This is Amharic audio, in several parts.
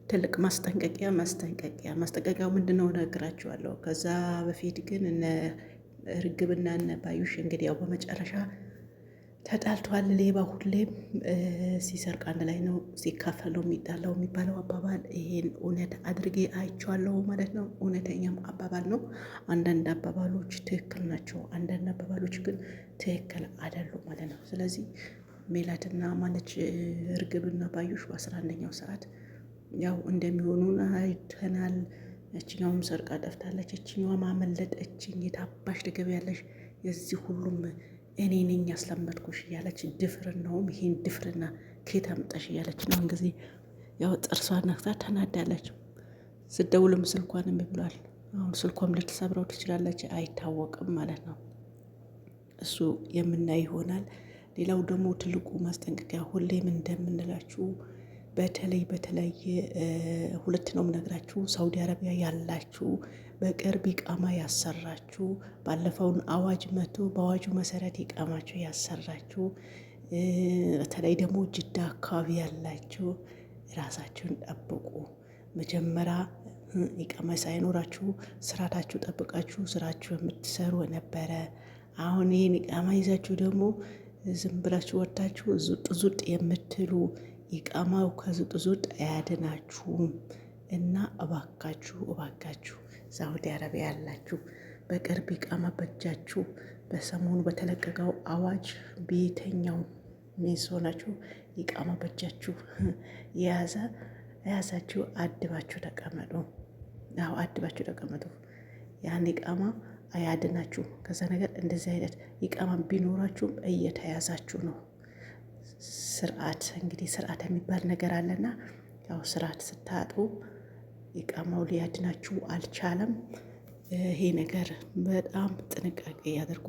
ትልቅ ማስጠንቀቂያው ምንድነው እነግራችኋለሁ። ከዛ በፊት ግን እነ ርግብና እነ ባዩሽ እንግዲህ ያው በመጨረሻ ተጣልቷል። ሌባ ሁሌም ሲሰርቅ አንድ ላይ ነው፣ ሲካፈል ነው የሚጣላው የሚባለው አባባል ይሄን እውነት አድርጌ አይቼዋለሁ ማለት ነው። እውነተኛም አባባል ነው። አንዳንድ አባባሎች ትክክል ናቸው፣ አንዳንድ አባባሎች ግን ትክክል አይደሉም ማለት ነው። ስለዚህ ሜላትና ማነች እርግብና ባዩሽ በ11ኛው ሰዓት ያው እንደሚሆኑን አይተናል። እችኛውም ሰርቃ ጠፍታለች፣ እችኛዋ ማመለጠችኝ፣ የታባሽ ትገቢያለሽ፣ የዚህ ሁሉም እኔ ነኝ ያስለመድኩሽ እያለች ድፍርናውም ይሄን ድፍርና ከየት አምጣሽ እያለች ነው ጊዜ ያው ጥርሷን ነክታ ተናዳለች። ስደውልም ስልኳን እምቢ ብሏል። አሁን ስልኳም ልትሰብረው ትችላለች፣ አይታወቅም ማለት ነው። እሱ የምናይ ይሆናል። ሌላው ደግሞ ትልቁ ማስጠንቀቂያ ሁሌም እንደምንላችሁ በተለይ ሁለት ነው የምነግራችሁ። ሳውዲ አረቢያ ያላችሁ በቅርብ ኢቃማ ያሰራችሁ፣ ባለፈውን አዋጅ መቶ በአዋጁ መሰረት ኢቃማችሁ ያሰራችሁ፣ በተለይ ደግሞ ጅዳ አካባቢ ያላችሁ ራሳችሁን ጠብቁ። መጀመሪያ ኢቃማ ሳይኖራችሁ ስራታችሁ ጠብቃችሁ ስራችሁ የምትሰሩ ነበረ። አሁን ይህን ኢቃማ ይዛችሁ ደግሞ ዝም ብላችሁ ወጥታችሁ ዙጥ የምትሉ ኢቃማው ከዙጥ አያድናችሁም። እና እባካችሁ ሳውዲ አረቢያ ያላችሁ በቅርብ ኢቃማ በእጃችሁ በሰሞኑ በተለቀቀው አዋጅ በየትኛው ሚስ ሆናችሁ ኢቃማ በእጃችሁ የያዛችሁ አድባችሁ ተቀመጡ። አድባችሁ ተቀመጡ። ያን ኢቃማ አያድናችሁ ከዛ ነገር። እንደዚህ አይነት ኢቃማ ቢኖራችሁም እየተያዛችሁ ነው። ስርዓት የሚባል ነገር አለና ያው ስርዓት ስታጡ ኢቃማው ሊያድናችሁ አልቻለም። ይሄ ነገር በጣም ጥንቃቄ ያደርጉ።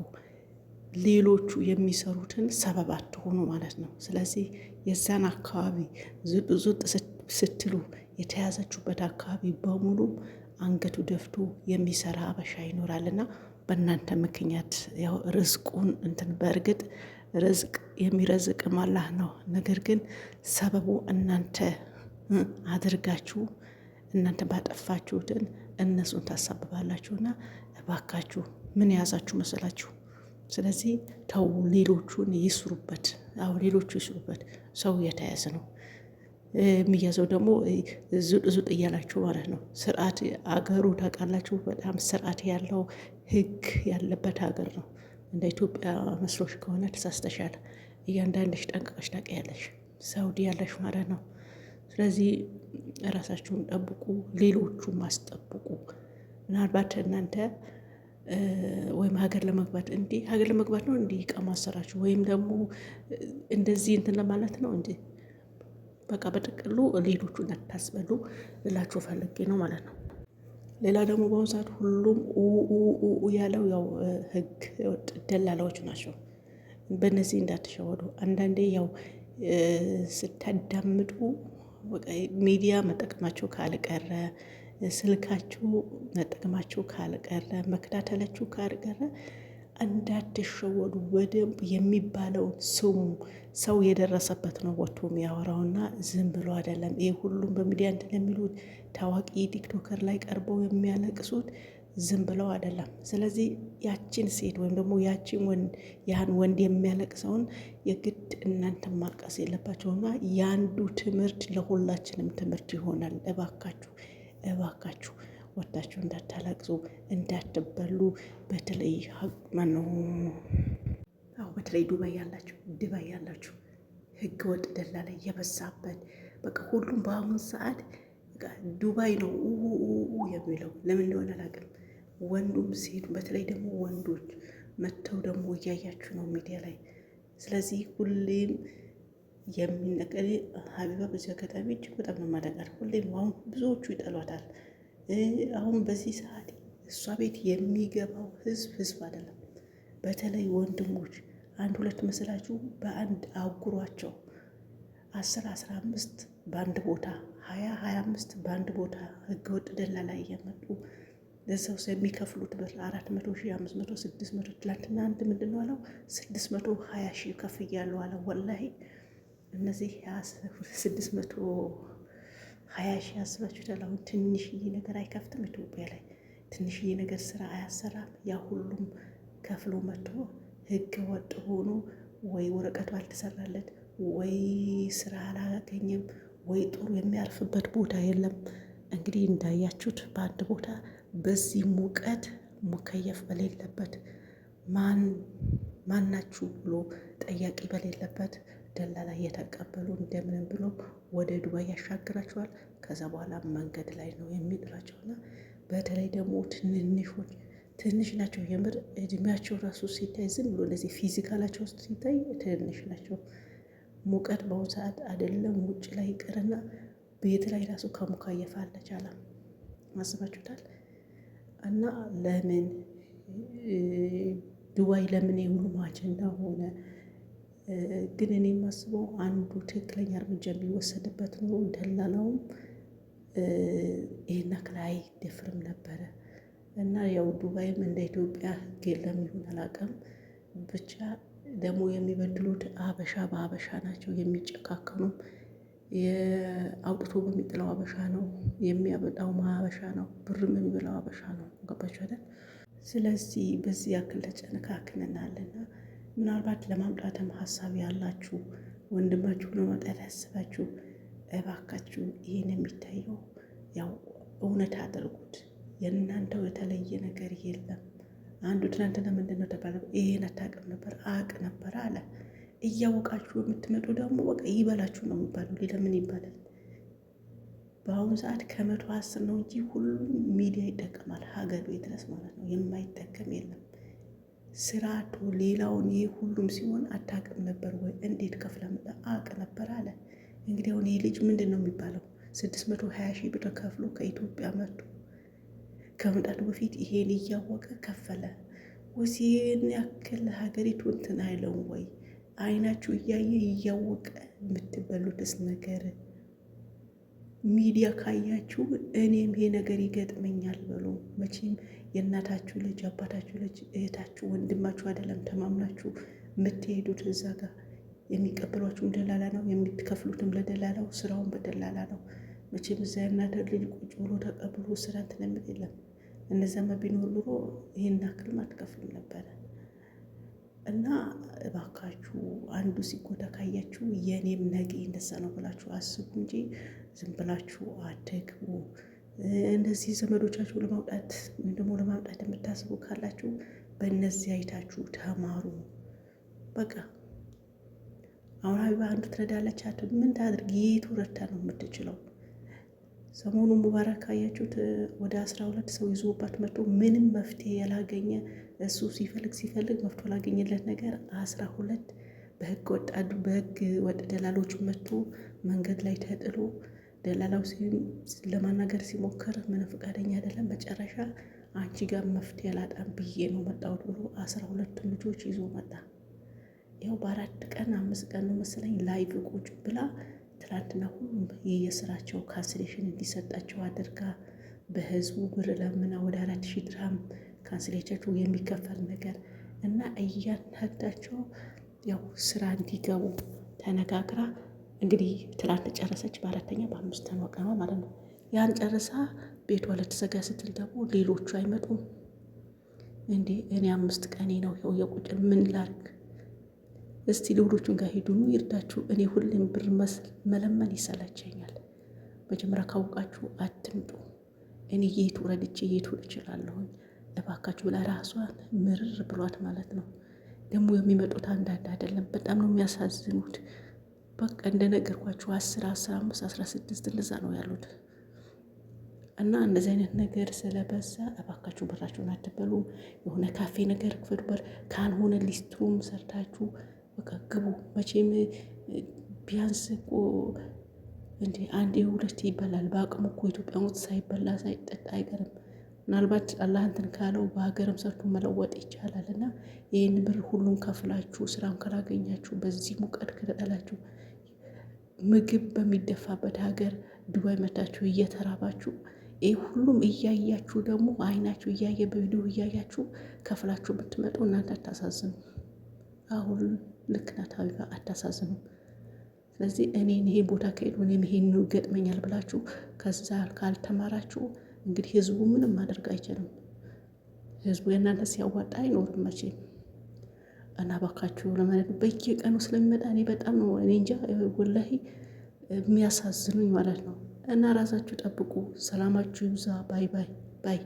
ሌሎቹ የሚሰሩትን ሰበብ አትሆኑ ማለት ነው። ስለዚህ የዛን አካባቢ ዙጥ ስትሉ የተያዘችሁበት አካባቢ በሙሉ አንገቱ ደፍቶ የሚሰራ አበሻ ይኖራልና በእናንተ ምክንያት ያው ርዝቁን በእርግጥ ርዝቅ የሚረዝቅም አላህ ነው። ነገር ግን ሰበቡ እናንተ አድርጋችሁ እናንተ ባጠፋችሁትን እነሱን ታሳብባላችሁና እባካችሁ ምን የያዛችሁ መሰላችሁ? ስለዚህ ተው፣ ሌሎቹን ይስሩበት። ሌሎቹ ይስሩበት። ሰው የተያዘ ነው የሚያዘው ደግሞ ዙጥ እያላችሁ ማለት ነው። ስርዓት አገሩ ታውቃላችሁ፣ በጣም ስርዓት ያለው ህግ ያለበት ሀገር ነው። እንደ ኢትዮጵያ መስሎሽ ከሆነ ተሳስተሻል። እያንዳንድሽ ጠንቅቀሽ ታውቂያለሽ፣ ሳውዲ ያለሽ ማለት ነው። ስለዚህ ራሳችሁን ጠብቁ፣ ሌሎቹም አስጠብቁ። ምናልባት እናንተ ወይም ሀገር ለመግባት ነው እንዲህ ኢቃማ አሰራችሁ ወይም ደግሞ እንደዚህ እንትን ለማለት ነው እንጂ በቃ በጥቅሉ ሌሎቹ እንዳታስበሉ ልላችሁ ፈልጌ ነው ማለት ነው። ሌላ ደግሞ በአሁኑ ሰዓት ሁሉም ያለው ያው ህግ ደላላዎች ናቸው። በእነዚህ እንዳትሸወዱ። አንዳንዴ ያው ስታዳምጡ ሚዲያ መጠቀማቸው ካልቀረ፣ ስልካችሁ መጠቀማችሁ ካልቀረ፣ መከታተላችሁ ካልቀረ እንዳትሸወዱ። በደንብ የሚባለውን ስሙ። ሰው የደረሰበት ነው ወጥቶ የሚያወራውና ዝም ብሎ አይደለም። ይሄ ሁሉም በሚዲያ እንትን የሚሉት ታዋቂ ቲክቶከር ላይ ቀርበው የሚያለቅሱት ዝም ብለው አይደለም። ስለዚህ ያችን ሴት ወይም ደግሞ ያን ወንድ የሚያለቅሰውን የግድ እናንተ ማልቀስ የለባቸውና የአንዱ ትምህርት ለሁላችንም ትምህርት ይሆናል። እባካችሁ ወጣችሁ እንዳታለቅሱ፣ እንዳትበሉ። በተለይ በተለይ ዱባይ ያላችሁ ህገ ወጥ ደላላ የበዛበት በቃ ሁሉም በአሁኑ ሰዓት ዱባይ ነው የሚለው ለምን እንደሆነ አላውቅም። ወንዱም ሴቱ፣ በተለይ ደግሞ ወንዶች መጥተው ደግሞ እያያችሁ ነው ሚዲያ ላይ። ስለዚህ ሁሌም የሚነገር ሀቢባ በዚህ አጋጣሚ እጅግ በጣም ነው ማደንቃት። ሁሌም አሁን ብዙዎቹ ይጠሏታል። አሁን በዚህ ሰዓት እሷ ቤት የሚገባው ህዝብ አይደለም። በተለይ ወንድሞች 1-2 መስላችሁ በአንድ አጉሯቸው 10-15 በአንድ ቦታ 20-25 በአንድ ቦታ ህገወጥ ደላላ እየመጡ ለሰው የሚከፍሉት ብር 400 ሺህ 500 600 ትላንትና አንድ ምንድን ነው አለው 620 ሺህ ከፍያለሁ አለ። ወላሂ እነዚህ 600 20 ሺህ አስባችሁታል? አሁን ትንሽዬ ነገር አይከፍትም ኢትዮጵያ ላይ ትንሽዬ ነገር ስራ አያሰራም። ያ ሁሉም ከፍሎ መጥቶ ህገ ወጥ ሆኖ ወይ ወረቀቱ አልተሰራለት ወይ ስራ አላገኘም ወይ ጥሩ የሚያርፍበት ቦታ የለም። እንግዲህ እንዳያችሁት በአንድ ቦታ በዚህ ሙቀት ሙከየፍ በሌለበት ማናችሁ ብሎ ጠያቂ በሌለበት ደላላ እየተቀበሉ እንደምንም ብሎ ወደ ዱባይ ያሻግራቸዋል። ከዛ በኋላ መንገድ ላይ ነው የሚጥላቸውና በተለይ ደግሞ ትንንሾች ትንሽ ናቸው። የምር እድሜያቸው ራሱ ሲታይ ዝም ብሎ እንደዚህ ፊዚካላቸው ውስጥ ሲታይ ትንሽ ናቸው። ሙቀት በአሁኑ ሰዓት አይደለም ውጭ ላይ ይቅርና ቤት ላይ ራሱ ከሙካየፍ አልቻለም። አስባችሁታል? እና ለምን ዱባይ ለምን የሁሉም አጀንዳ ሆነ? ግን እኔ የማስበው አንዱ ትክክለኛ እርምጃ የሚወሰድበት ነው። ደላላውም ይሄን ያክል አይደፍርም ነበረ እና ያው ዱባይም እንደ ኢትዮጵያ ሕግ የለም ይሁን አላውቅም። ብቻ ደግሞ የሚበድሉት አበሻ በአበሻ ናቸው። የሚጨካከኑም አውጥቶ በሚጥለው አበሻ ነው፣ የሚያበጣው አበሻ ነው፣ ብርም የሚበላው አበሻ ነው። ገባችሁ አይደል? ስለዚህ በዚህ ያክል ተጨነካክነናልና ምናልባት ለማምጣትም ሀሳብ ያላችሁ ወንድማችሁ ለማምጣት ያስባችሁ እባካችሁ ይህን የሚታየው ያው እውነት አድርጉት። የእናንተው የተለየ ነገር የለም። አንዱ ትናንትና ምንድን ነው ተባለ፣ ይሄን አታውቅም ነበር አውቅ ነበር አለ። እያወቃችሁ የምትመጡ ደግሞ በቃ ይበላችሁ ነው የሚባለው። ሌላ ምን ይባላል? በአሁኑ ሰዓት ከ110 ነው እንጂ ሁሉም ሚዲያ ይጠቀማል፣ ሀገር ቤት ድረስ ማለት ነው። የማይጠቀም የለም። ስርዓቱ ሌላውን ይህ ሁሉም ሲሆን አታውቅም ነበር ወይ? እንዴት ከፍለ መጣ? አውቅ ነበር አለ። እንግዲህ አሁን ይህ ልጅ ምንድን ነው የሚባለው? 620 ሺህ ብር ከፍሎ ከኢትዮጵያ መጥቶ ከመምጣቱ በፊት ይሄን እያወቀ ከፈለ። ወሲን ያክል ሀገሪቱ እንትን አይለውም ወይ? አይናችሁ እያየ እያወቀ የምትበሉትስ ነገር ሚዲያ ካያችሁ እኔም ይሄ ነገር ይገጥመኛል በሉ። መቼም የእናታችሁ ልጅ አባታችሁ ልጅ እህታችሁ ወንድማችሁ አይደለም ተማምናችሁ የምትሄዱት እዛ ጋር የሚቀበሏችሁም ደላላ ነው፣ የምትከፍሉትም ለደላላው፣ ስራውን በደላላ ነው። መቼም እዛ የእናንተ ልጅ ቁጭ ብሎ ተቀብሎ ስራ እንትን የሚል የለም። እነዚያማ ቢኖር ኑሮ ይህን ያክልም አትከፍሉም ነበረ። እና እባካችሁ አንዱ ሲጎዳ ካያችሁ የእኔም ነገ እንደዛ ነው ብላችሁ አስቡ እንጂ ዝም ብላችሁ አትግቡ። እንደዚህ ዘመዶቻችሁ ለማውጣት ወይም ደግሞ ለማምጣት የምታስቡ ካላችሁ በእነዚህ አይታችሁ ተማሩ። በቃ አሁን ሀቢባ አንዱ ትረዳለች ምን ታድርግ? የቱ ረታ ነው የምትችለው? ሰሞኑን ሙባረክ ካያችሁት ወደ 12 ሰው ይዞባት መጥቶ ምንም መፍትሄ ያላገኘ እሱ ሲፈልግ መፍቶ ላገኘለት ነገር 12 በህገ ወጥ ደላሎች መጥቶ መንገድ ላይ ተጥሎ ደላላው ለማናገር ሲሞክር ምንም ፈቃደኛ አይደለም። መጨረሻ አንቺ ጋር መፍትሄ አላጣም ብዬ ነው መጣሁት ብሎ 12 ልጆች ይዞ መጣ። ያው በ4 ቀን 5 ቀን ነው መሰለኝ ላይቭ ቁጭ ብላ ትላንትና ሁሉም የስራቸው ካንስሌሽን እንዲሰጣቸው አድርጋ በህዝቡ ብር ለምና ወደ 4000 ድርሃም ካንስሌቻቸው የሚከፈል ነገር እና እያንዳንዳቸው ያው ስራ እንዲገቡ ተነጋግራ እንግዲህ ትላንት ጨረሰች። በ4ኛ በ5ኛው ቀኗ ማለት ነው። ያን ጨርሳ ቤቷ ልትዘጋ ስትል ደግሞ ሌሎቹ አይመጡም እንዴ? እኔ 5 ቀኔ ነው ይኸው የቁጭን ምን ላርግ? እስቲ ሌሎቹን ጋር ሄዱኑ ይርዳችሁ። እኔ ሁሌም ብር መለመን ይሰላቸኛል። መጀመሪያ ካወቃችሁ አትምጡ። እኔ የቱ ረድቼ የቱ እችላለሁኝ እባካችሁ ብላ ራሷን ምርር ብሏት ማለት ነው። ደግሞ የሚመጡት አንዳንድ አይደለም፣ በጣም ነው የሚያሳዝኑት። በቃ እንደነገርኳችሁ 10፣ 15፣ 16 እንደዛ ነው ያሉት። እና እንደዚህ አይነት ነገር ስለበዛ እባካችሁ ብራችሁን አትበሉ። የሆነ ካፌ ነገር ክፈቱበት፣ ካልሆነ ሊስትሩም ሰርታችሁ በቃ ግቡ። መቼም ቢያንስ እኮ እንደ አንድ የሁለት ይበላል። በአቅሙ እኮ ኢትዮጵያ ውስጥ ሳይበላ ሳይጠጣ አይቀርም። ምናልባት አላህ እንትን ካለው በሀገርም ሰርቶ መለወጥ ይቻላል። እና ይህን ብር ሁሉም ከፍላችሁ ስራም ካላገኛችሁ በዚህ ሙቀት ከተጠላችሁ ምግብ በሚደፋበት ሀገር ዱባይ መታችሁ እየተራባችሁ ይህ ሁሉም እያያችሁ ደግሞ አይናችሁ እያየ በቪዲዮ እያያችሁ ከፍላችሁ ብትመጡ እናንተ አታሳዝኑ። አሁን ልክ ናት ሀቢባ፣ አታሳዝኑም። ስለዚህ እኔን ይሄ ቦታ ከሄዱ እኔም ይሄን ይገጥመኛል ብላችሁ ከዛ ካልተማራችሁ እንግዲህ ህዝቡ ምንም ማድረግ አይችልም። ህዝቡ የእናንተ ሲያዋጣ አይኖርም መቼም። እና እባካችሁ ለማለት በየቀኑ ስለሚመጣ እኔ በጣም ነው እኔ እንጃ ወላሂ የሚያሳዝኑኝ ማለት ነው። እና ራሳችሁ ጠብቁ። ሰላማችሁ ይብዛ። ባይ ባይ ባይ